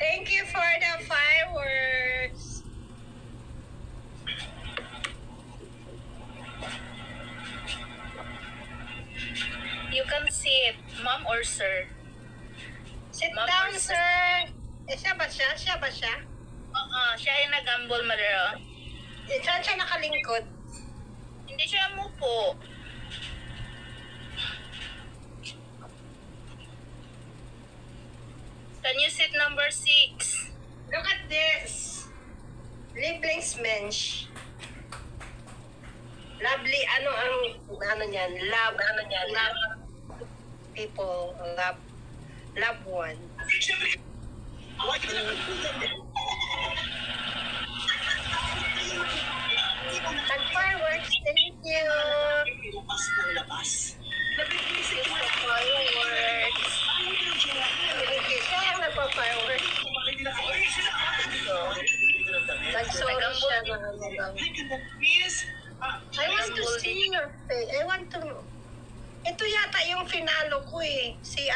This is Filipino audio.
Thank you for the fireworks. You can sit, ma'am or sir. Sit Ma'am down, or sir. Siya ba siya? Siya ba siya? Siya ay nag-ambol, madara. Saan siya nakalingkod? Hindi siya mupo. Can you sit number 6? Look at this. Lieblingsmensch. Lovely, ano niyan? Love people, love one. Nag-fireworks, thank you. Fireworks. Siya ang nagpa-fireworks. Nag-sorry siya. I want to see your face. I want to... Ito yata yung finalo ko eh. Si